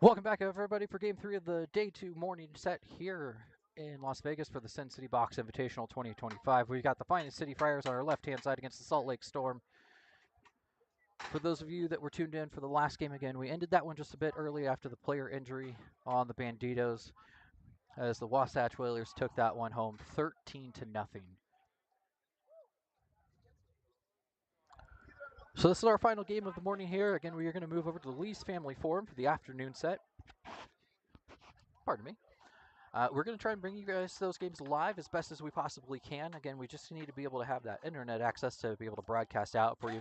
Welcome back, everybody, for Game 3 of the Day 2 morning set here in Las Vegas for the Sin City Box Invitational 2025. We've got the finest City Friars on our left-hand side against the Salt Lake Storm. For those of you that were tuned in for the last game again, we ended that one just a bit early after the player injury on the Banditos, as the Wasatch Whalers took that one home 13-0. So this is our final game of the morning here. Again, we are going to move over to the Lee's Family Forum for the afternoon set. Pardon me. We're going to try and bring you guys those games live as best as we possibly can. Again, we just need to be able to have that internet access to be able to broadcast out for you.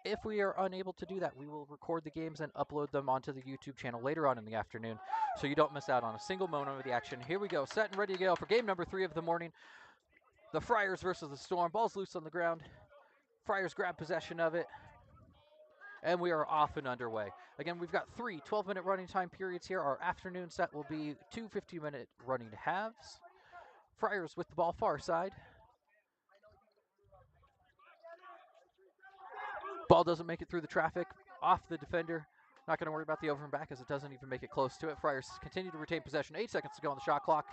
If we are unable to do that, we will record the games and upload them onto the YouTube channel later on in the afternoon so you don't miss out on a single moment of the action. Here we go, set and ready to go for game number 3 of the morning. The Friars versus the Storm. Ball's loose on the ground. Friars grab possession of it. And we are off and underway. Again, we've got 3 12-minute running time periods here. Our afternoon set will be 2 50-minute running halves. Friars with the ball far side. Ball doesn't make it through the traffic. Off the defender. Not going to worry about the over and back as it doesn't even make it close to it. Friars continue to retain possession. 8 seconds to go on the shot clock.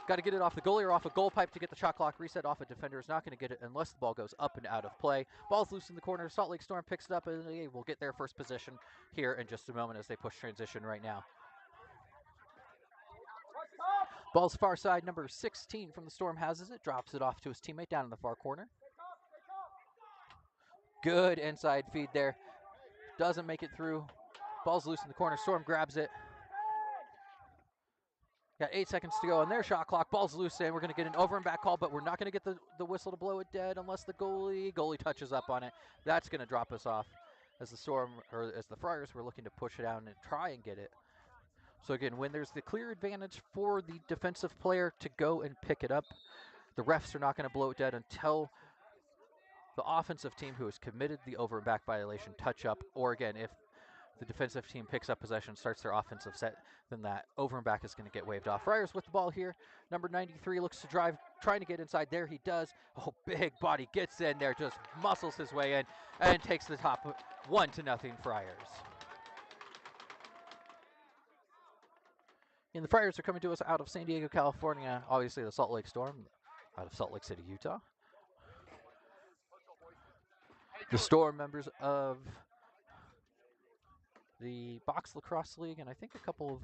Got to get it off the goalie or off a goal pipe to get the shot clock reset. Off a defender is not going to get it unless the ball goes up and out of play. Ball's loose in the corner. Salt Lake Storm picks it up and they will get their first possession here in just a moment as they push transition right now. Ball's far side, number 16 from the Storm has it. Drops it off to his teammate down in the far corner. Good inside feed there. Doesn't make it through. Ball's loose in the corner. Storm grabs it. Got 8 seconds to go on their shot clock. Ball's loose, and we're going to get an over and back call, but we're not going to get the whistle to blow it dead unless the goalie touches up on it. That's going to drop us off as the Storm, or as the Friars were looking to push it down and try and get it. So again, when there's the clear advantage for the defensive player to go and pick it up, the refs are not going to blow it dead until the offensive team who has committed the over and back violation touch up, or again, if the defensive team picks up possession, starts their offensive set, then that over and back is going to get waved off. Friars with the ball here. Number 93 looks to drive, trying to get inside. There he does. Oh, big body gets in there, just muscles his way in, and takes the top 1-0 Friars. And the Friars are coming to us out of San Diego, California. Obviously, the Salt Lake Storm out of Salt Lake City, Utah. The Storm members of the Box Lacrosse League, and I think a couple of,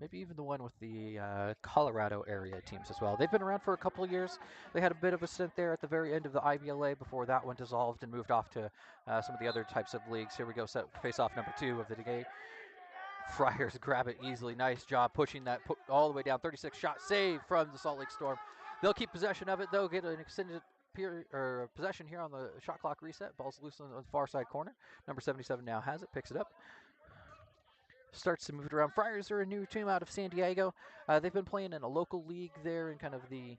maybe even the one with the Colorado area teams as well. They've been around for a couple of years. They had a bit of a stint there at the very end of the IBLA before that one dissolved and moved off to some of the other types of leagues. Here we go, set face-off number 2 of the day. Friars grab it easily. Nice job pushing that all the way down. 36 shot save from the Salt Lake Storm. They'll keep possession of it. They'll get an extended period or possession here on the shot clock reset. Ball's loose on the far side corner. Number 77 now has it, picks it up. Starts to move it around. Friars are a new team out of San Diego. They've been playing in a local league there in kind of the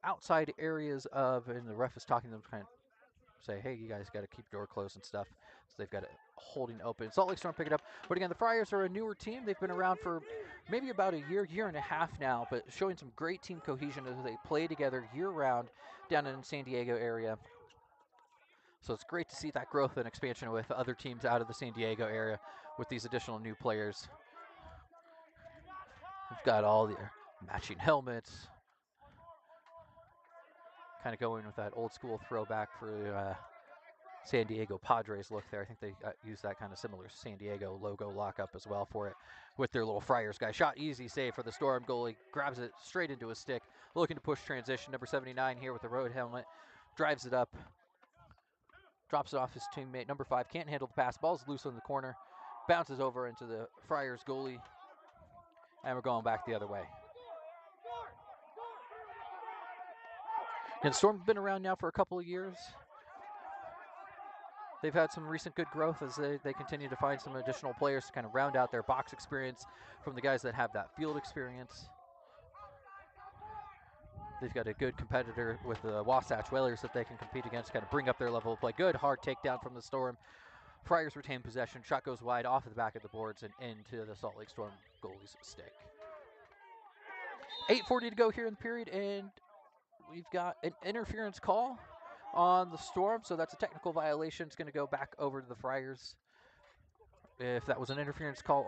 outside areas of, and the ref is talking to them, kind of say, hey, you guys got to keep door closed and stuff. So they've got it holding open. Salt Lake Storm pick it up. But again, the Friars are a newer team. They've been around for maybe about a year and a half now, but showing some great team cohesion as they play together year-round down in the San Diego area. So it's great to see that growth and expansion with other teams out of the San Diego area with these additional new players. We've got all the matching helmets. Kind of going with that old school throwback for San Diego Padres look there. I think they use that kind of similar San Diego logo lockup as well for it with their little Friars guy. Shot easy save for the Storm goalie. Grabs it straight into his stick. Looking to push transition. Number 79 here with the road helmet. Drives it up. Drops it off his teammate. Number 5 can't handle the pass. Ball's loose in the corner. Bounces over into the Friars goalie. And we're going back the other way. And Storm's been around now for a couple of years. They've had some recent good growth as they continue to find some additional players to kind of round out their box experience from the guys that have that field experience. They've got a good competitor with the Wasatch Whalers that they can compete against, kind of bring up their level of play. Good hard takedown from the Storm. Friars retain possession. Shot goes wide off of the back of the boards and into the Salt Lake Storm goalie's stick. 8:40 to go here in the period, and we've got an interference call on the Storm, so that's a technical violation. It's going to go back over to the Friars. If that was an interference call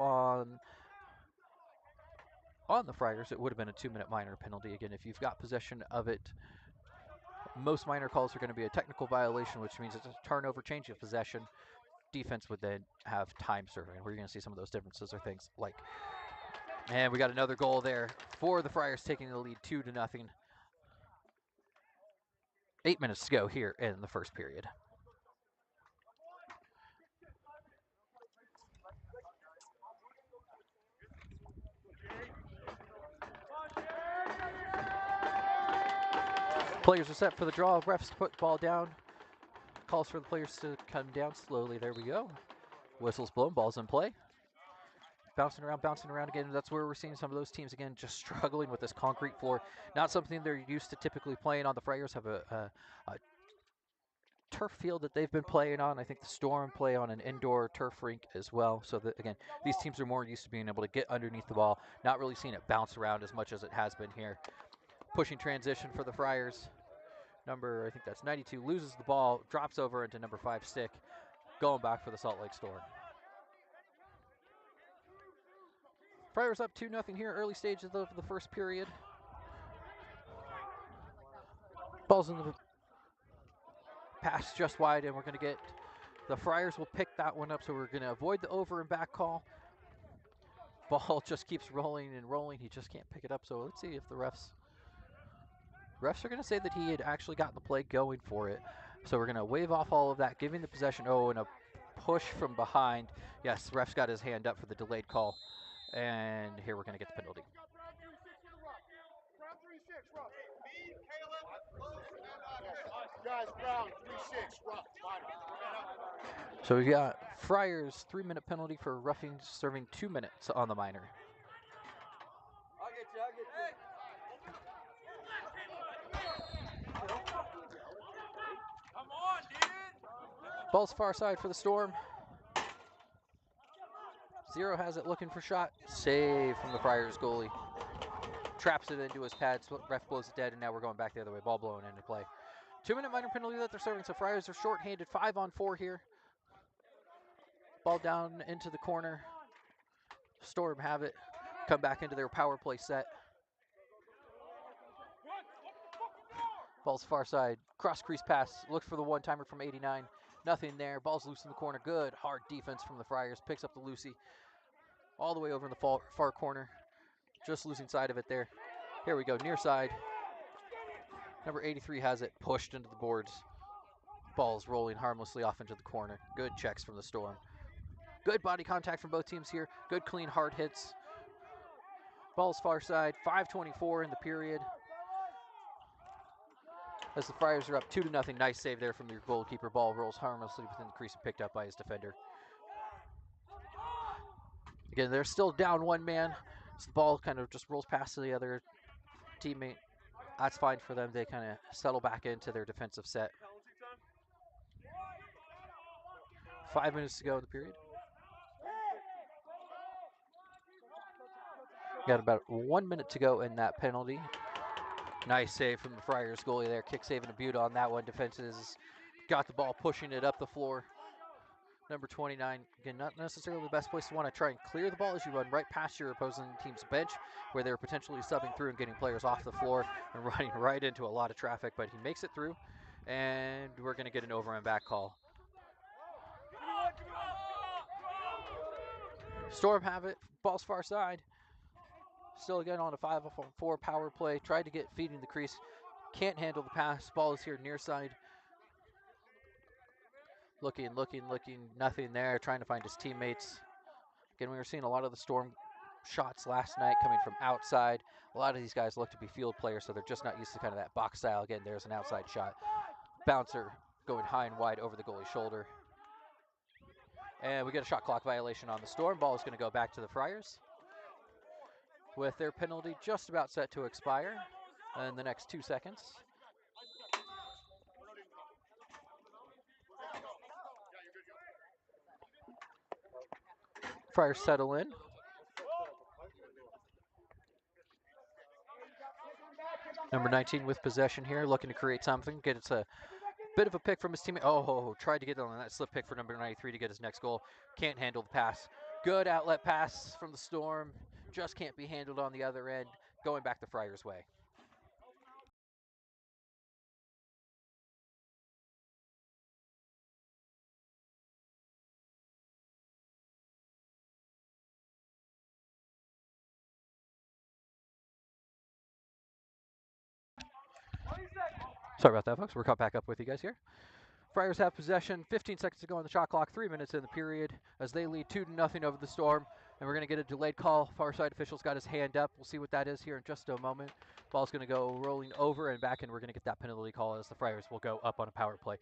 on the Friars, it would have been a 2-minute minor penalty. Again, if you've got possession of it, most minor calls are going to be a technical violation, which means it's a turnover, change of possession. Defense would then have time serving. We're going to see some of those differences or things like, and we got another goal there for the Friars, taking the lead 2-0. 8 minutes to go here in the first period. Players are set for the draw. Refs put the ball down. Calls for the players to come down slowly. There we go. Whistles blown. Ball's in play. Bouncing around again. That's where we're seeing some of those teams again just struggling with this concrete floor. Not something they're used to typically playing on. The Friars have a turf field that they've been playing on. I think the Storm play on an indoor turf rink as well. So that, again, these teams are more used to being able to get underneath the ball, not really seeing it bounce around as much as it has been here. Pushing transition for the Friars. Number, I think that's 92, loses the ball, drops over into number 5, Stick, going back for the Salt Lake Storm. Friars up 2-0 here, early stages of the first period. Ball's in the pass just wide, and we're going to get, the Friars will pick that one up, so we're going to avoid the over and back call. Ball just keeps rolling and rolling. He just can't pick it up, so let's see if the refs are going to say that he had actually gotten the play going for it. So we're going to wave off all of that, giving the possession. Oh, and a push from behind. Yes, ref's got his hand up for the delayed call. And here we're going to get the penalty. So we got Friars 3-minute penalty for roughing, serving 2 minutes on the minor. Ball's far side for the Storm. Zero has it, looking for shot. Save from the Friars goalie. Traps it into his pads. Ref blows it dead, and now we're going back the other way. Ball blown into play. 2-minute minor penalty that they're serving, so Friars are short-handed. 5-on-4 here. Ball down into the corner. Storm have it. Come back into their power play set. Ball's far side. Cross crease pass. Looks for the one-timer from 89. Nothing there. Ball's loose in the corner. Good hard defense from the Friars. Picks up the Lucy. All the way over in the far corner. Just losing side of it there. Here we go. Near side. Number 83 has it pushed into the boards. Ball's rolling harmlessly off into the corner. Good checks from the Storm. Good body contact from both teams here. Good clean hard hits. Ball's far side. 5:24 in the period. As the Friars are up 2-0. Nice save there from your goalkeeper. Ball rolls harmlessly within the crease and picked up by his defender. Again, they're still down one man. So the ball kind of just rolls past to the other teammate. That's fine for them. They kind of settle back into their defensive set. 5 minutes to go in the period. Got about 1 minute to go in that penalty. Nice save from the Friars goalie there. Kick saving a beaut on that one. Defenses got the ball, pushing it up the floor. Number 29, again, not necessarily the best place to want to try and clear the ball as you run right past your opposing team's bench, where they're potentially subbing through and getting players off the floor and running right into a lot of traffic, but he makes it through, and we're going to get an over and back call. Storm have it. Ball's far side. Still again on a 5-on-4 power play. Tried to get feeding the crease. Can't handle the pass. Ball is here near side. Looking. Nothing there. Trying to find his teammates. Again, we were seeing a lot of the Storm shots last night coming from outside. A lot of these guys look to be field players, so they're just not used to kind of that box style. Again, there's an outside shot. Bouncer going high and wide over the goalie's shoulder. And we get a shot clock violation on the Storm. Ball is going to go back to the Friars, with their penalty just about set to expire in the next 2 seconds. Friars settle in. Number 19 with possession here, looking to create something. Gets a Bit of a pick from his teammate. Oh, tried to get on that slip pick for number 93 to get his next goal. Can't handle the pass. Good outlet pass from the Storm. Just can't be handled on the other end. Going back the Friars' way. Sorry about that, folks. We're caught back up with you guys here. Friars have possession. 15 seconds to go on the shot clock. 3 minutes in the period as they lead 2-0 over the Storm. And we're going to get a delayed call. Far side official's got his hand up. We'll see what that is here in just a moment. Ball's going to go rolling over and back, and we're going to get that penalty call as the Friars will go up on a power play.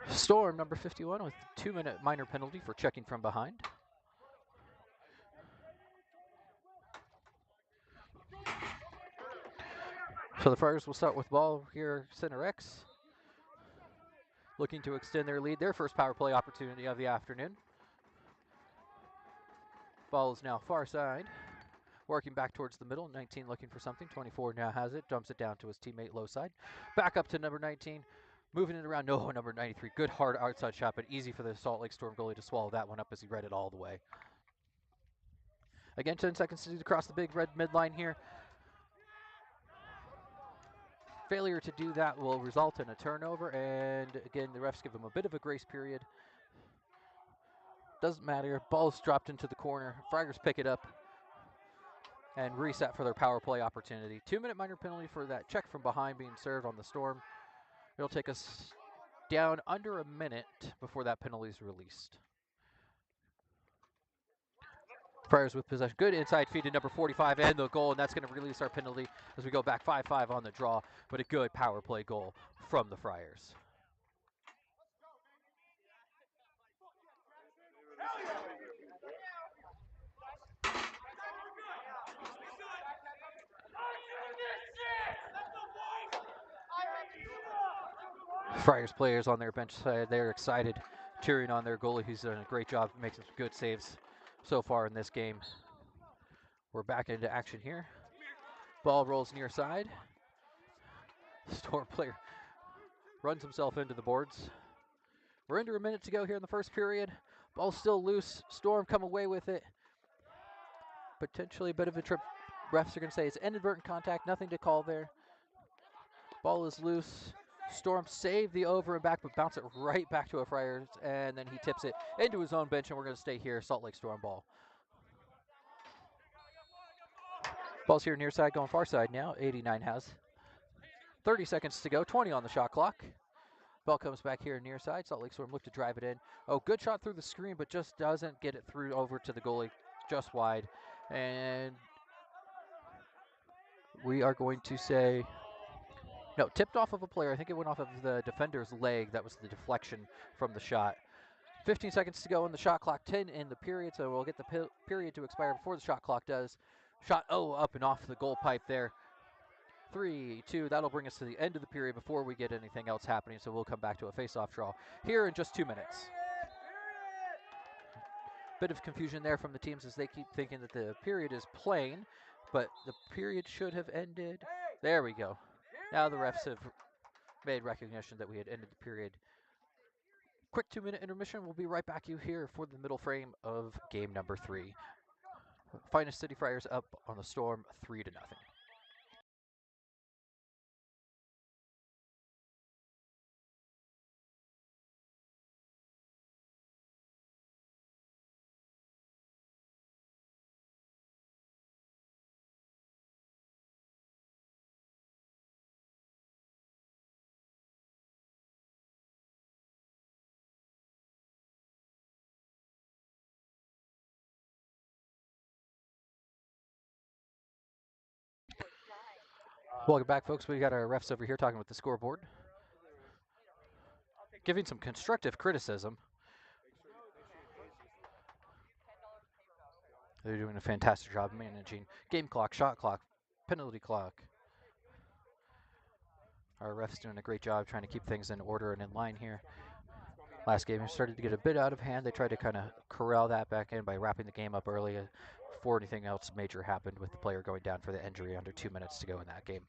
Storm, number 51, with a 2-minute minor penalty for checking from behind. So the Friars will start with ball here, center X. Looking to extend their lead, their first power play opportunity of the afternoon. Ball is now far side. Working back towards the middle, 19 looking for something. 24 now has it, dumps it down to his teammate low side. Back up to number 19, moving it around. No, number 93. Good hard outside shot, but easy for the Salt Lake Storm goalie to swallow that one up as he read it all the way. Again, 10 seconds to cross the big red midline here. Failure to do that will result in a turnover, and again, the refs give him a bit of a grace period. Doesn't matter. Ball's dropped into the corner. Friars pick it up and reset for their power play opportunity. 2-minute minor penalty for that check from behind being served on the Storm. It'll take us down under a minute before that penalty is released. Friars with possession. Good inside feed to number 45 and the goal, and that's going to release our penalty as we go back 5-5 on the draw, but a good power play goal from the Friars. Friars players on their bench side, they're excited, cheering on their goalie. He's done a great job making some good saves so far in this game. We're back into action here. Ball rolls near side. Storm player runs himself into the boards. We're under a minute to go here in the first period. Ball's still loose. Storm come away with it. Potentially a bit of a trip. Refs are going to say it's inadvertent contact. Nothing to call there. Ball is loose. Storm save the over and back, but bounce it right back to a Friars, and then he tips it into his own bench, and we're going to stay here. Salt Lake Storm ball. Ball's here near side, going far side now. 89 has. 30 seconds to go. 20 on the shot clock. Ball comes back here near side. Salt Lake Storm look to drive it in. Oh, good shot through the screen, but just doesn't get it through over to the goalie, just wide. And we are going to say, no, tipped off of a player. I think it went off of the defender's leg. That was the deflection from the shot. 15 seconds to go on the shot clock. 10 in the period, so we'll get the period to expire before the shot clock does. Shot, up and off the goal pipe there. 3-2, that'll bring us to the end of the period before we get anything else happening, so we'll come back to a face-off draw here in just 2 minutes. Bit of confusion there from the teams as they keep thinking that the period is playing, but the period should have ended. There we go. Now the refs have made recognition that we had ended the period. Quick 2-minute intermission. We'll be right back you here for the middle frame of game number 3. Finest City Friars up on the Storm 3-0. Welcome back, folks. We got our refs over here talking with the scoreboard, giving some constructive criticism. They're doing a fantastic job managing game clock, shot clock, penalty clock. Our refs doing a great job trying to keep things in order and in line here. Last game started to get a bit out of hand. They tried to kind of corral that back in by wrapping the game up early before anything else major happened, with the player going down for the injury under 2 minutes to go in that game.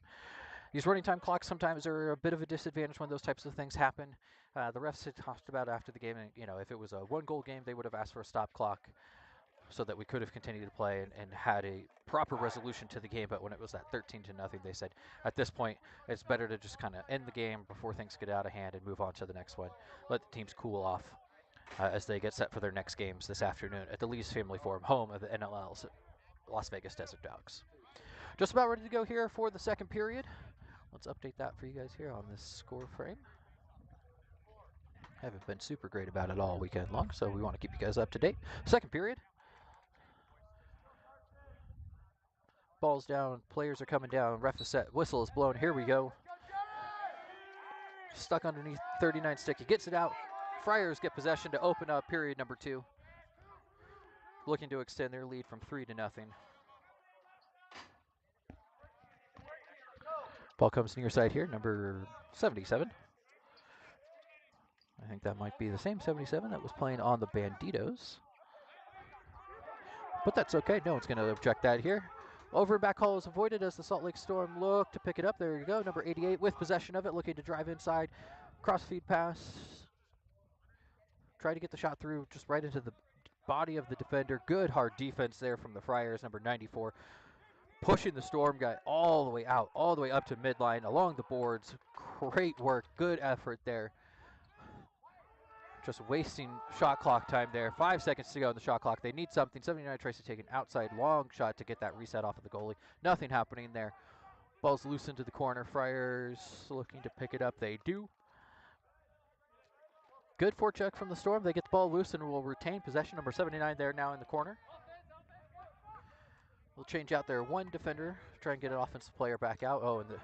These running time clocks sometimes are a bit of a disadvantage when those types of things happen. The refs had talked about after the game, and if it was a 1-goal game, they would have asked for a stop clock so that we could have continued to play and had a proper resolution to the game. But when it was that 13-0, they said at this point it's better to just kind of end the game before things get out of hand and move on to the next one. Let the teams cool off as they get set for their next games this afternoon at the Lee's Family Forum, home of the NLL's Las Vegas Desert Dogs. Just about ready to go here for the second period. Let's update that for you guys here on this score frame. Haven't been super great about it all weekend long, so we want to keep you guys up to date. Second period. Ball's down, players are coming down, ref is set, whistle is blown, here we go. Stuck underneath 39 stick, he gets it out. Friars get possession to open up period number 2. Looking to extend their lead from 3-0. Ball comes near side here, number 77. I think that might be the same 77 that was playing on the Banditos. But that's okay, no one's going to object that here. Over and back haul is avoided as the Salt Lake Storm look to pick it up. There you go, number 88 with possession of it, looking to drive inside. Cross-feed pass. Try to get the shot through just right into the body of the defender. Good hard defense there from the Friars, number 94. Pushing the Storm guy all the way out, all the way up to midline, along the boards. Great work, good effort there. Just wasting shot clock time there. 5 seconds to go in the shot clock. They need something. 79 tries to take an outside long shot to get that reset off of the goalie. Nothing happening there. Ball's loose into the corner. Friars looking to pick it up. They do. Good forecheck from the Storm. They get the ball loose and will retain possession. Number 79 there now in the corner. We'll change out their one defender. Try and get an offensive player back out. Oh, and the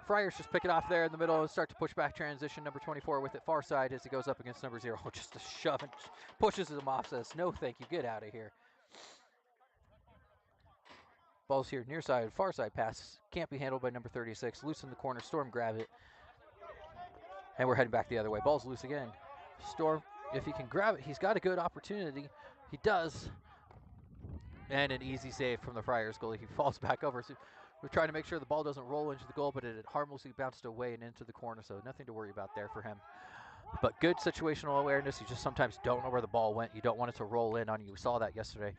Friars just pick it off there in the middle and start to push back transition. Number 24 with it far side as he goes up against number 0. Just a shove and pushes him off, says, no thank you, get out of here. Ball's here near side, far side pass. Can't be handled by number 36. Loose in the corner, Storm grab it. And we're heading back the other way. Ball's loose again. Storm, if he can grab it, he's got a good opportunity. He does. And an easy save from the Friars goalie. He falls back over. So we're trying to make sure the ball doesn't roll into the goal, but it had harmlessly bounced away and into the corner, so nothing to worry about there for him. But good situational awareness. You just sometimes don't know where the ball went. You don't want it to roll in on you. We saw that yesterday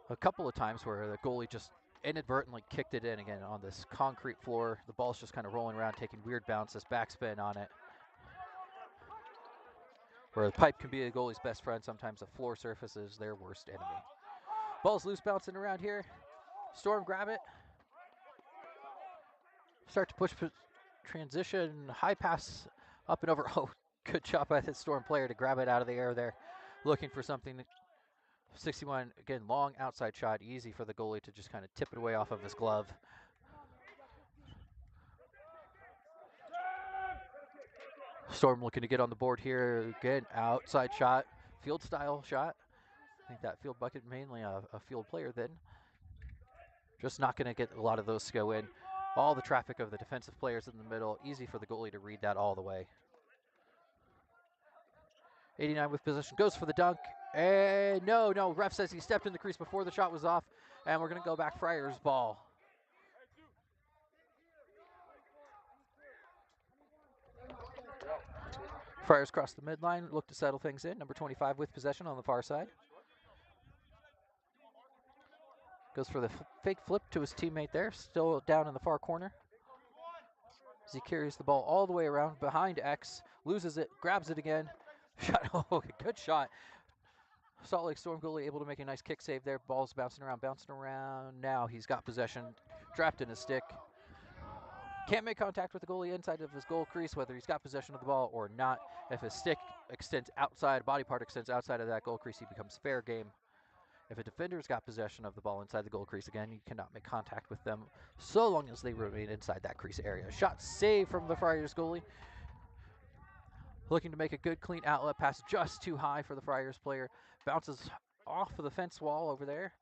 a couple of times where the goalie just inadvertently kicked it in again on this concrete floor. The ball's just kind of rolling around, taking weird bounces, backspin on it. Where the pipe can be a goalie's best friend, sometimes the floor surface is their worst enemy. Ball's loose, bouncing around here. Storm grab it. Start to push transition. High pass up and over. Oh, good job by the Storm player to grab it out of the air there. Looking for something. 61, again, long outside shot. Easy for the goalie to just kind of tip it away off of his glove. Storm looking to get on the board here. Again, outside shot. Field style shot. I think that field bucket mainly a field player then. Just not going to get a lot of those to go in. All the traffic of the defensive players in the middle. Easy for the goalie to read that all the way. 89 with possession. Goes for the dunk. And no. Ref says he stepped in the crease before the shot was off. And we're going to go back Friars ball. Friars cross the midline. Look to settle things in. Number 25 with possession on the far side. Goes for the fake flip to his teammate there, still down in the far corner. As he carries the ball all the way around behind X, loses it, grabs it again. Shot, oh, good shot. Salt Lake Storm goalie able to make a nice kick save there. Ball's bouncing around. Now he's got possession, trapped in his stick. Can't make contact with the goalie inside of his goal crease, whether he's got possession of the ball or not. If his stick extends outside, body part extends outside of that goal crease, he becomes fair game. If a defender's got possession of the ball inside the goal crease, again, you cannot make contact with them so long as they remain inside that crease area. Shot saved from the Friars goalie. Looking to make a good clean outlet pass, just too high for the Friars player. Bounces off of the fence wall over there.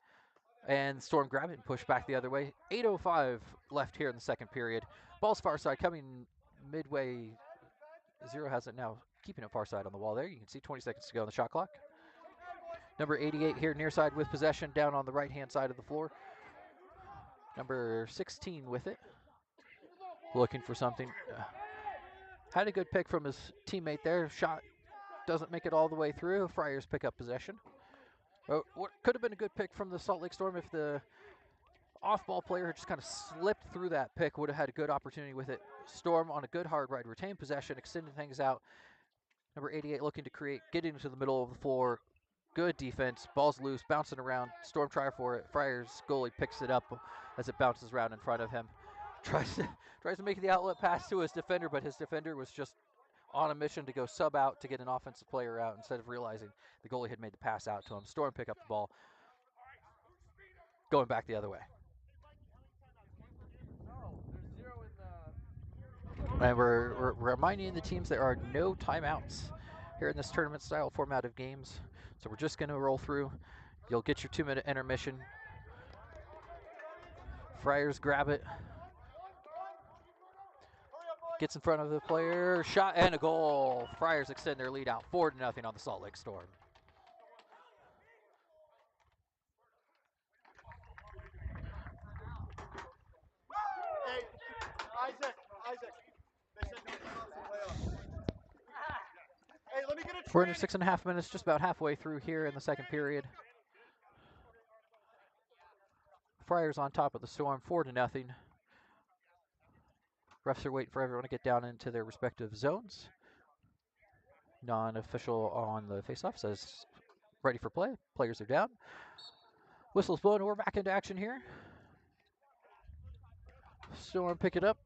And Storm grab it and push back the other way. 8:05 left here in the second period. Ball's far side coming midway. 0 has it now. keeping it far side on the wall there. You can see 20 seconds to go on the shot clock. Number 88 here near side with possession down on the right-hand side of the floor. Number 16 with it. Looking for something. Had a good pick from his teammate there. Shot doesn't make it all the way through. Friars pick up possession. What could have been a good pick from the Salt Lake Storm if the off-ball player just kind of slipped through that pick, would have had a good opportunity with it. Storm on a good hard ride, retain possession, extending things out. Number 88 looking to create, getting into the middle of the floor. Good defense, ball's loose, bouncing around. Storm try for it. Friars goalie picks it up as it bounces around in front of him. Tries to make the outlet pass to his defender, but his defender was just on a mission to go sub out to get an offensive player out instead of realizing the goalie had made the pass out to him. Storm pick up the ball, going back the other way. And we're reminding the teams there are no timeouts here in this tournament style format of games. So we're just going to roll through. You'll get your 2-minute intermission. Friars grab it. Gets in front of the player. Shot and a goal. Friars extend their lead out 4-0 on the Salt Lake Storm. We're under 6.5 minutes, just about halfway through here in the second period. Friars on top of the Storm, 4-0. Refs are waiting for everyone to get down into their respective zones. Non-official on the faceoff says ready for play. Players are down. Whistle's blown, and we're back into action here. Storm pick it up.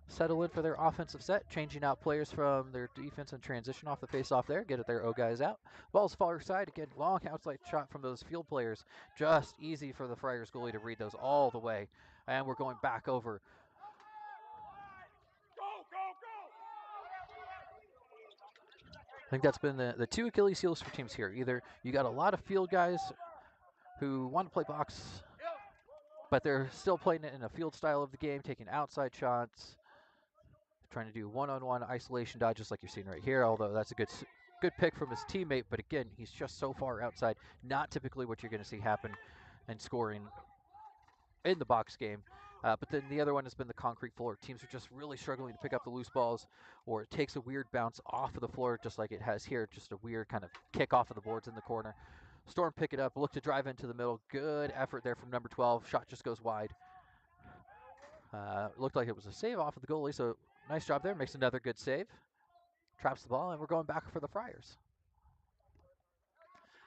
Settle in for their offensive set, changing out players from their defense and transition off the face-off there, get their O guys out. Ball's far side, again, long outside shot from those field players. Just easy for the Friars goalie to read those all the way. And we're going back over. I think that's been the two Achilles heels for teams here. Either you got a lot of field guys who want to play box, but they're still playing it in a field style of the game, taking outside shots, trying to do one-on-one isolation dodges like you're seeing right here, although that's a good pick from his teammate, but again, he's just so far outside, not typically what you're going to see happen in scoring in the box game. But then the other one has been the concrete floor. Teams are just really struggling to pick up the loose balls, or it takes a weird bounce off of the floor just like it has here, just a weird kind of kick off of the boards in the corner. Storm pick it up, look to drive into the middle. Good effort there from number 12. Shot just goes wide. Looked like it was a save off of the goalie, so nice job there. Makes another good save. Traps the ball, and we're going back for the Friars.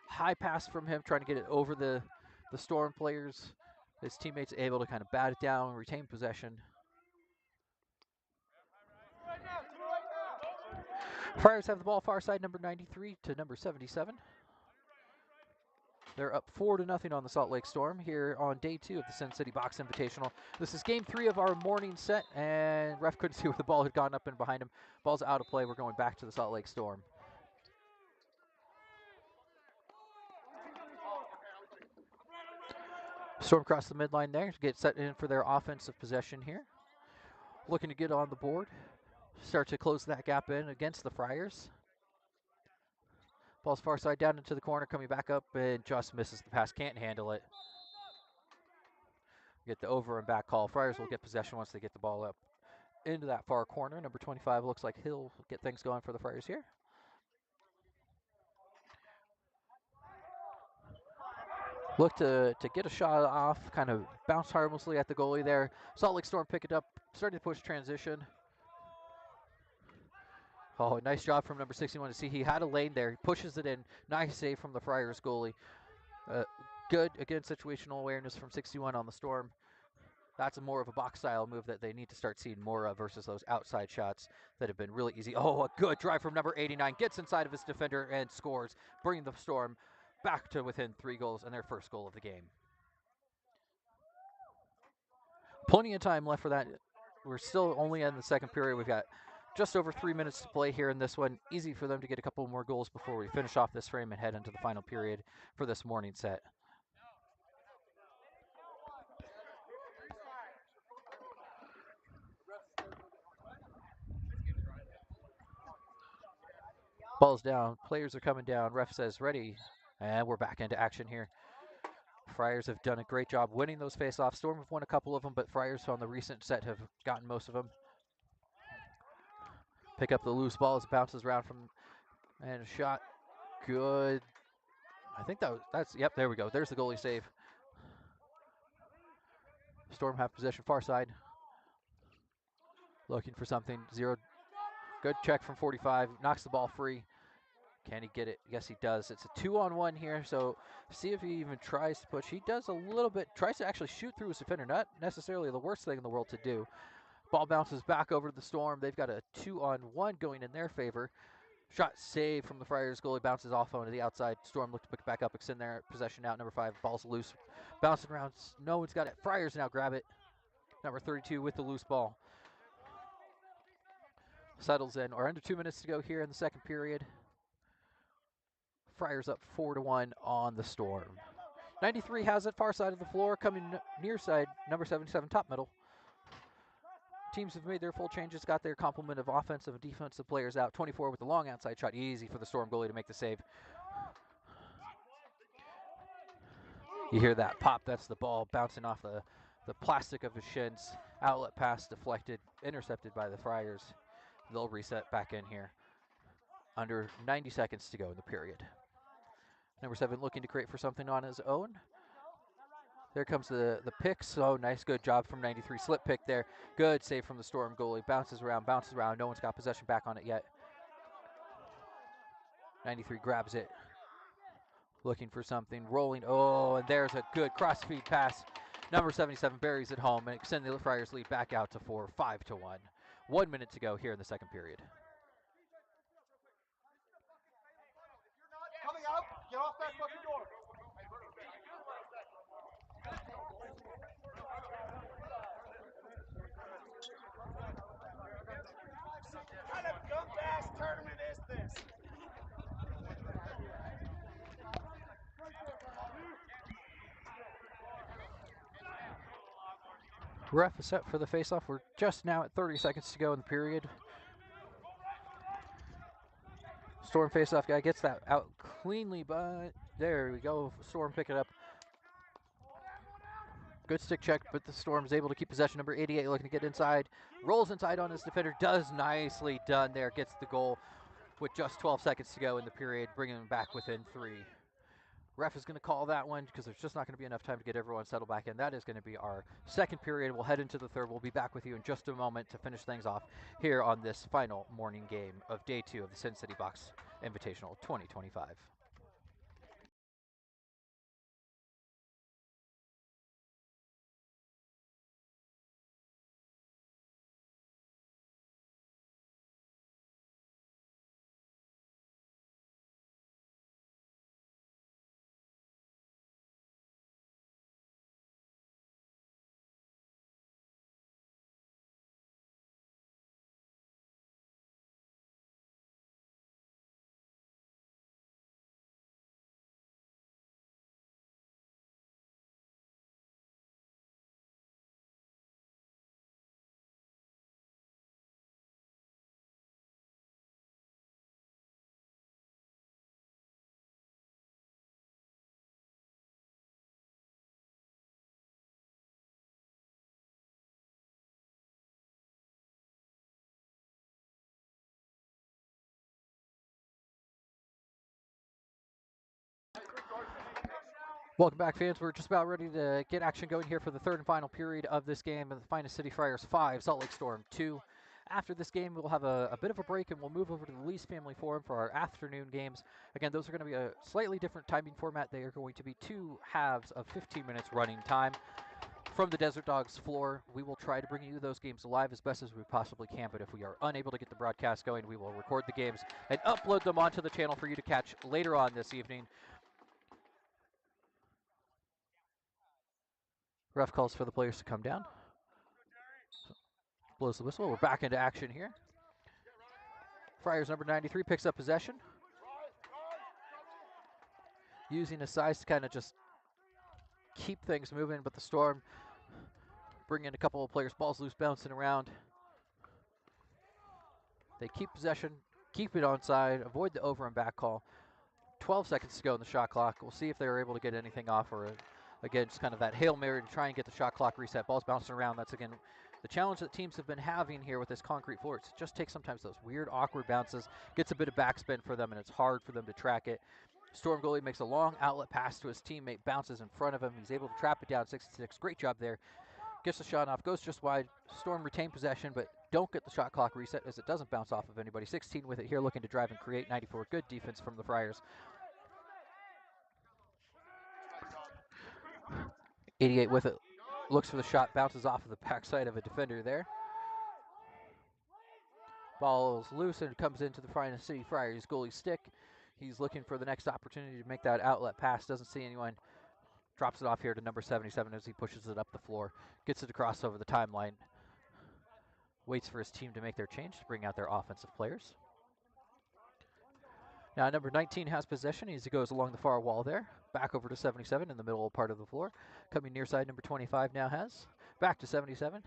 High pass from him, trying to get it over the Storm players. His teammates able to kind of bat it down, retain possession. Friars have the ball far side, number 93 to number 77. They're up 4-0 on the Salt Lake Storm here on day 2 of the Sin City Box Invitational. This is game 3 of our morning set, and ref couldn't see where the ball had gone up and behind him. Ball's out of play. We're going back to the Salt Lake Storm. Storm across the midline there to get set in for their offensive possession here. Looking to get on the board. Start to close that gap in against the Friars. Ball's far side down into the corner, coming back up, and just misses the pass. Can't handle it. Get the over and back call. Friars will get possession once they get the ball up into that far corner. Number 25 looks like he'll get things going for the Friars here. Look to get a shot off, kind of bounce harmlessly at the goalie there. Salt Lake Storm pick it up, starting to push transition. Oh, nice job from number 61 to see he had a lane there. He pushes it in. Nice save from the Friars goalie. Good, again, situational awareness from 61 on the Storm. That's a more of a box style move that they need to start seeing more of versus those outside shots that have been really easy. Oh, a good drive from number 89. Gets inside of his defender and scores, bringing the Storm back to within 3 goals and their first goal of the game. Plenty of time left for that. We're still only in the second period. We've got just over 3 minutes to play here in this one. Easy for them to get a couple more goals before we finish off this frame and head into the final period for this morning set. Ball's down. Players are coming down. Ref says ready. And we're back into action here. Friars have done a great job winning those face-offs. Storm have won a couple of them, but Friars on the recent set have gotten most of them. Pick up the loose ball as it bounces around from, and a shot. Good. I think yep, there we go. There's the goalie save. Storm have possession far side. Looking for something. Zero. Good check from 45. Knocks the ball free. Can he get it? Yes, he does. It's a 2-on-1 here, so see if he even tries to push. He does a little bit, tries to actually shoot through his defender. Not necessarily the worst thing in the world to do. Ball bounces back over to the Storm. They've got a 2-on-1 going in their favor. Shot saved from the Friars goalie, bounces off onto the outside. Storm look to pick it back up, extend their possession out. Number 5, ball's loose. Bouncing around, no one's got it. Friars now grab it. Number 32 with the loose ball. Settles in. Or under 2 minutes to go here in the second period. Friars up 4-1 on the Storm. 93 has it, far side of the floor, coming near side, number 77, top middle. Teams have made their full changes, got their complement of offensive and defensive players out. 24 with the long outside shot, easy for the Storm goalie to make the save. You hear that pop, that's the ball bouncing off the plastic of his shins. Outlet pass deflected, intercepted by the Friars. They'll reset back in here. Under 90 seconds to go in the period. Number 7 looking to create for something on his own. There comes the pick. So nice, good job from 93. Slip pick there. Good save from the Storm goalie. Bounces around. No one's got possession back on it yet. 93 grabs it. Looking for something. Rolling. Oh, and there's a good cross-feed pass. Number 77 buries it home and extends the Friars lead back out to 4, 5-1. 1 minute to go here in the second period. Coming up, get off that fucking door. What kind of dumbass tournament is this? Ref is set for the faceoff. We're just now at 30 seconds to go in the period. Storm faceoff guy gets that out cleanly, but there we go. Storm pick it up. Good stick check, but the Storm is able to keep possession. Number 88 looking to get inside. Rolls inside on his defender. Does nicely done there. Gets the goal with just 12 seconds to go in the period, bringing him back within 3. Ref is going to call that one because there's just not going to be enough time to get everyone settled back in. That is going to be our second period. We'll head into the third. We'll be back with you in just a moment to finish things off here on this final morning game of Day 2 of the Sin City Box Invitational 2025. Welcome back, fans. We're just about ready to get action going here for the third and final period of this game. The Finest City Friars 5, Salt Lake Storm 2. After this game, we'll have a bit of a break, and we'll move over to the Lease Family Forum for our afternoon games. Again, those are going to be a slightly different timing format. They are going to be 2 halves of 15 minutes running time. From the Desert Dogs floor, we will try to bring you those games live as best as we possibly can, but if we are unable to get the broadcast going, we will record the games and upload them onto the channel for you to catch later on this evening. Ref calls for the players to come down. Blows the whistle. We're back into action here. Friars number 93 picks up possession. Using his size to kind of just keep things moving, but the Storm bring in a couple of players. Balls loose, bouncing around. They keep possession. keep it onside, avoid the over and back call. 12 seconds to go in the shot clock. We'll see if they're able to get anything off, or again, just kind of that Hail Mary to try and get the shot clock reset. Ball's bouncing around. That's, again, the challenge that teams have been having here with this concrete floor. It just takes sometimes those weird, awkward bounces, gets a bit of backspin for them, and it's hard for them to track it. Storm goalie makes a long outlet pass to his teammate, bounces in front of him. He's able to trap it down 66. Great job there. Gets the shot off, goes just wide. Storm retain possession, but don't get the shot clock reset as it doesn't bounce off of anybody. 16 with it here, looking to drive and create. 94. Good defense from the Friars. 88 with it. Looks for the shot, bounces off of the backside of a defender there. Ball's loose and comes into the Friars City Friars goalie stick. He's looking for the next opportunity to make that outlet pass. Doesn't see anyone. Drops it off here to number 77 as he pushes it up the floor. Gets it across over the timeline. Waits for his team to make their change to bring out their offensive players. Now number 19 has possession as he goes along the far wall there. Back over to 77 in the middle part of the floor. Coming near side, number 25 now has. Back to 77.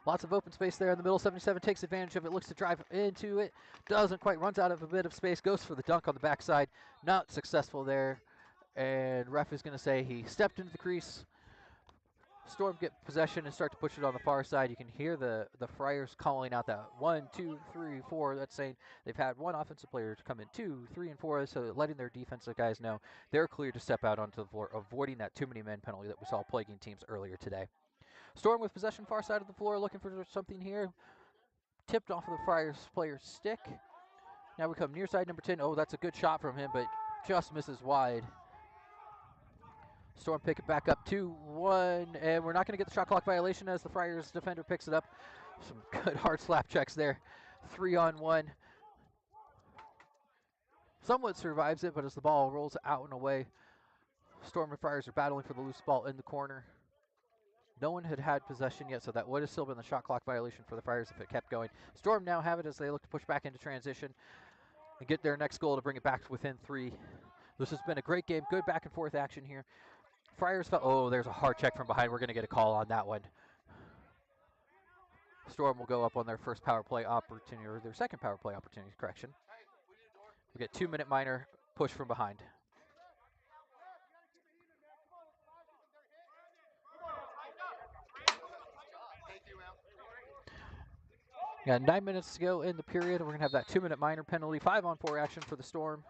Lots of open space there in the middle. 77 takes advantage of it, looks to drive into it. Doesn't quite, runs out of a bit of space. Goes for the dunk on the backside. Not successful there. And ref is going to say he stepped into the crease. Storm get possession and start to push it on the far side. You can hear the Friars calling out that 1, 2, 3, 4. That's saying they've had one offensive player to come in, 2, 3, and 4. So letting their defensive guys know they're clear to step out onto the floor, avoiding that too many men penalty that we saw plaguing teams earlier today. Storm with possession far side of the floor, looking for something here. Tipped off of the Friars player's stick. Now we come near side, number 10. Oh, that's a good shot from him, but just misses wide. Storm pick it back up 2-1, and we're not going to get the shot clock violation as the Friars defender picks it up. Some good hard slap checks there. 3-on-1. Somewhat survives it, but as the ball rolls out and away, Storm and Friars are battling for the loose ball in the corner. No one had possession yet, so that would have still been the shot clock violation for the Friars if it kept going. Storm now have it as they look to push back into transition and get their next goal to bring it back within 3. This has been a great game. Good back and forth action here. Friars fell. Oh, there's a hard check from behind. We're going to get a call on that one. Storm will go up on their first power play opportunity, or their second power play opportunity, correction. We get 2-minute minor push from behind. Got 9 minutes to go in the period. We're going to have that 2-minute minor penalty. 5-on-4 action for the Storm.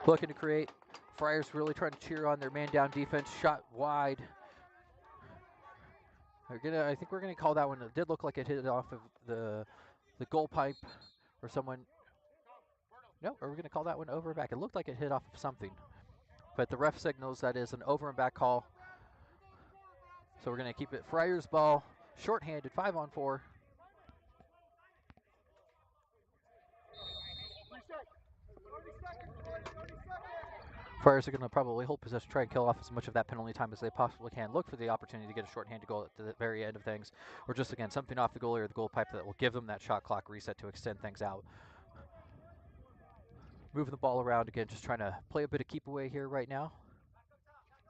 Looking to create. Friars really trying to cheer on their man-down defense. Shot wide. I think we're going to call that one. It did look like it hit off of the goal pipe or someone. No, are we going to call that one over and back? It looked like it hit off of something. But the ref signals that is an over and back call. So we're going to keep it Friars ball, shorthanded, 5-on-4. Friars are going to probably hold possession, try and kill off as much of that penalty time as they possibly can. Look for the opportunity to get a shorthanded goal at the very end of things, or just, again, something off the goalie or the goal pipe that will give them that shot clock reset to extend things out. Moving the ball around again, just trying to play a bit of keep away here right now.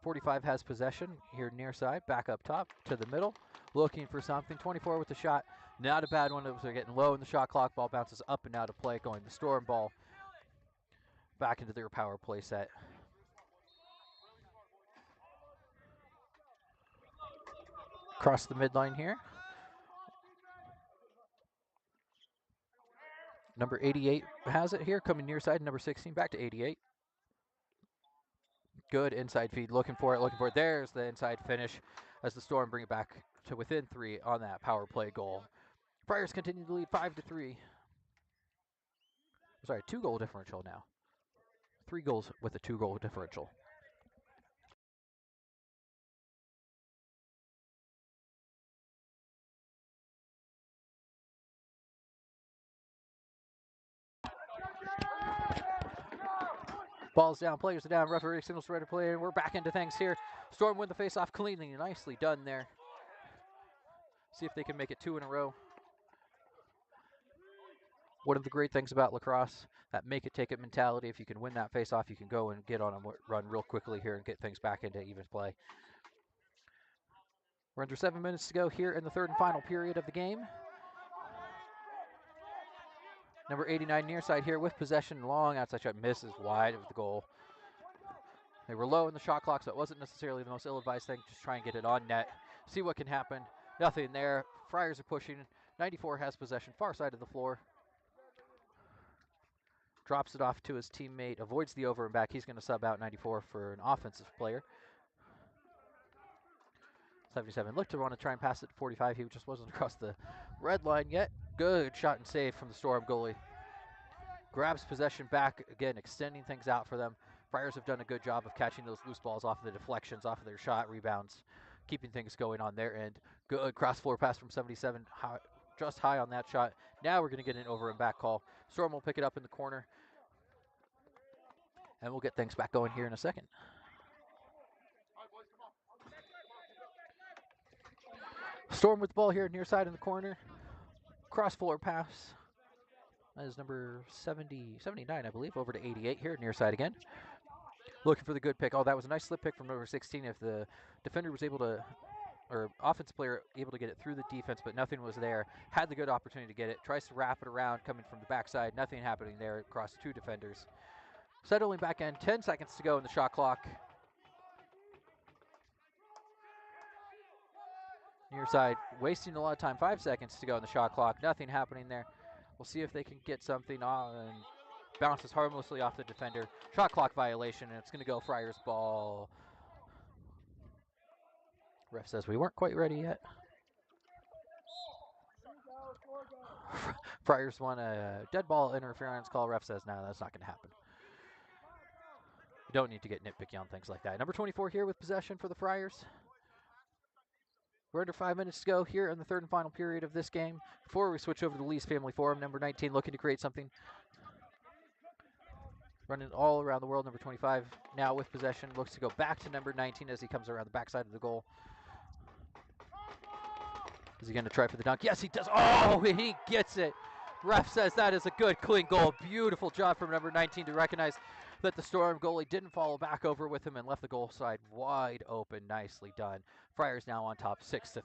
45 has possession here near side, back up top to the middle, looking for something. 24 with the shot, not a bad one. They're getting low in the shot clock. Ball bounces up and out of play, going the Storm ball back into their power play set. Across the midline here. Number 88 has it here, coming near side. Number 16 back to 88. Good inside feed, looking for it, looking for it. There's the inside finish as the Storm bring it back to within 3 on that power play goal. Friars continue to lead 5-3. Sorry, 2-goal differential now. 3 goals with a 2-goal differential. Ball's down, players are down, referee signals ready to play, and we're back into things here. Storm win the face-off cleanly, nicely done there. See if they can make it 2 in a row. One of the great things about lacrosse, that make it take it mentality. If you can win that face-off, you can go and get on a run real quickly here and get things back into even play. We're under 7 minutes to go here in the third and final period of the game. Number 89 near side here with possession. Long outside shot, misses wide of the goal. They were low in the shot clock, so it wasn't necessarily the most ill-advised thing. Just try and get it on net. See what can happen. Nothing there. Friars are pushing. 94 has possession, far side of the floor. Drops it off to his teammate. Avoids the over and back. He's going to sub out 94 for an offensive player. 77 looked to want to try and pass it to 45. He just wasn't across the red line yet. Good shot and save from the Storm goalie. Grabs possession back, again, extending things out for them. Friars have done a good job of catching those loose balls off of the deflections, off of their shot rebounds, keeping things going on their end. Good cross-floor pass from 77, just high on that shot. Now we're going to get an over and back call. Storm will pick it up in the corner, and we'll get things back going here in a second. Storm with the ball here, near side in the corner. Cross-floor pass. That is number 79, I believe, over to 88 here, near side again. Looking for the good pick. Oh, that was a nice slip pick from number 16. If the defender was able to, or offensive player able to get it through the defense, but nothing was there. Had the good opportunity to get it. Tries to wrap it around, coming from the backside. Nothing happening there across two defenders. Settling back in, 10 seconds to go in the shot clock. Near side, wasting a lot of time. 5 seconds to go in the shot clock. Nothing happening there. We'll see if they can get something on, and bounces harmlessly off the defender. Shot clock violation, and it's going to go Friars ball. Ref says we weren't quite ready yet. Friars want a dead ball interference call. Ref says, no, that's not going to happen. You don't need to get nitpicky on things like that. Number 24 here with possession for the Friars. We're under 5 minutes to go here in the third and final period of this game. Before we switch over to the Lee's Family Forum, number 19 looking to create something. Running all around the world, number 25 now with possession. Looks to go back to number 19 as he comes around the backside of the goal. Is he going to try for the dunk? Yes, he does. Oh, he gets it. Ref says that is a good, clean goal. Beautiful job from number 19 to recognize that the Storm goalie didn't follow back over with him and left the goal side wide open. Nicely done. Friars now on top, 6-3.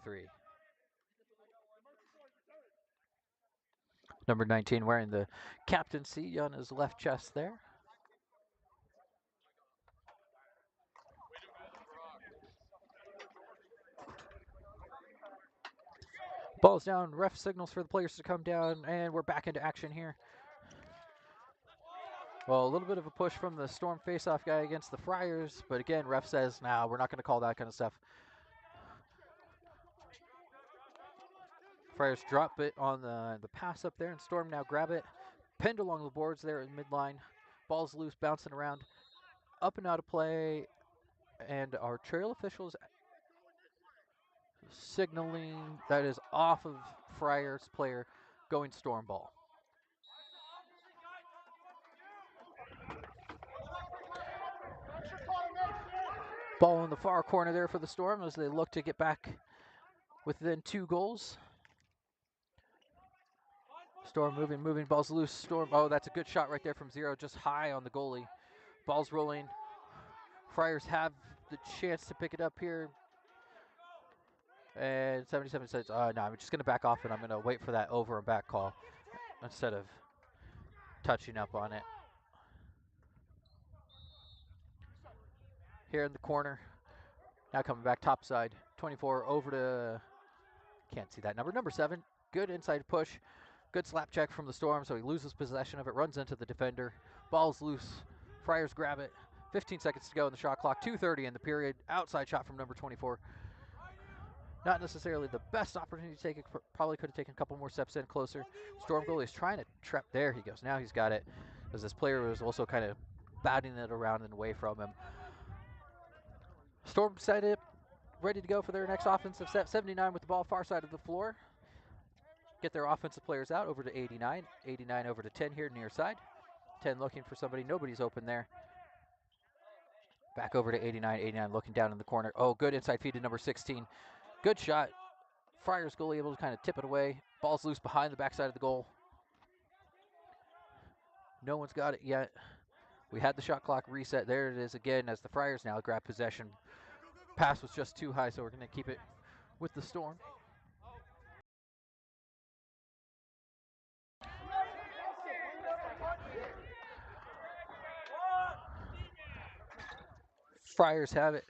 Number 19 wearing the captaincy on his left chest there. Ball's down, ref signals for the players to come down, and we're back into action here. Well, a little bit of a push from the Storm faceoff guy against the Friars, but again, ref says, nah, we're not going to call that kind of stuff. Friars drop it on the pass up there, and Storm now grab it. Pinned along the boards there in midline. Ball's loose, bouncing around. Up and out of play, and our trail officials signaling that is off of Friars player going Storm ball. Ball in the far corner there for the Storm as they look to get back within 2 goals. Storm moving, ball's loose. Storm, oh, that's a good shot right there from Zero, just high on the goalie. Ball's rolling. Friars have the chance to pick it up here. And 77 says, no, I'm just going to back off and I'm going to wait for that over and back call instead of touching up on it. Here in the corner. Now coming back top side. 24 over to, can't see that number. Number 7, good inside push. Good slap check from the Storm, so he loses possession of it, runs into the defender. Ball's loose. Friars grab it. 15 seconds to go in the shot clock. 2:30 in the period. Outside shot from number 24. Not necessarily the best opportunity to take it. Probably could have taken a couple more steps in closer. Storm goalie is trying to trap. There he goes. Now he's got it. As this player was also kind of batting it around and away from him. Storm set it, ready to go for their next offensive set. 79 with the ball far side of the floor. Get their offensive players out over to 89. 89 over to 10 here near side. 10 looking for somebody. Nobody's open there. Back over to 89. 89 looking down in the corner. Oh, good inside feed to number 16. Good shot. Friars goalie able to kind of tip it away. Ball's loose behind the backside of the goal. No one's got it yet. We had the shot clock reset. There it is again as the Friars now grab possession. Pass was just too high, so we're going to keep it with the Storm. Friars have it.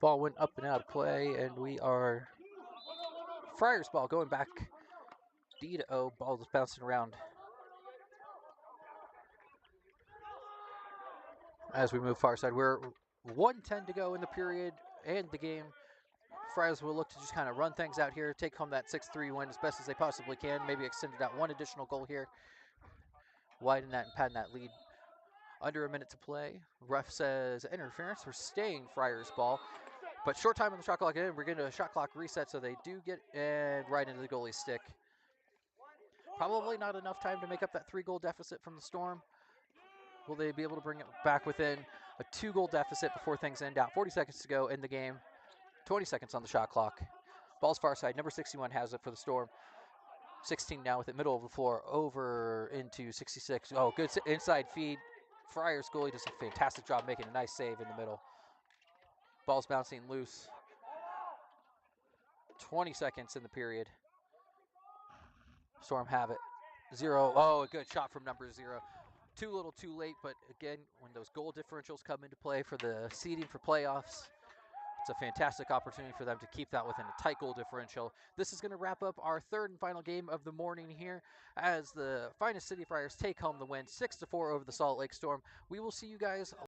Ball went up and out of play, and we are Friars ball going back D to O. Ball is bouncing around as we move far side. We're 1:10 to go in the period and the game. Friars will look to just kind of run things out here, take home that 6-3 win as best as they possibly can, maybe extend it out one additional goal here, widen that and padding that lead. Under a minute to play. Ref says interference. We're staying Friars ball. But short time on the shot clock in. We're getting a shot clock reset, so they do get and right into the goalie's stick. Probably not enough time to make up that 3-goal deficit from the Storm. Will they be able to bring it back within a 2-goal deficit before things end out? 40 seconds to go in the game. 20 seconds on the shot clock. Ball's far side. Number 61 has it for the Storm. 16 now with it, middle of the floor, over into 66. Oh, good inside feed. Friars goalie does a fantastic job making a nice save in the middle. Ball's bouncing loose. 20 seconds in the period. Storm have it. 0. Oh, a good shot from number 0. Too little, too late, but again, when those goal differentials come into play for the seeding for playoffs, it's a fantastic opportunity for them to keep that within a tight goal differential. This is going to wrap up our third and final game of the morning here as the Finest City Friars take home the win 6-4 over the Salt Lake Storm. We will see you guys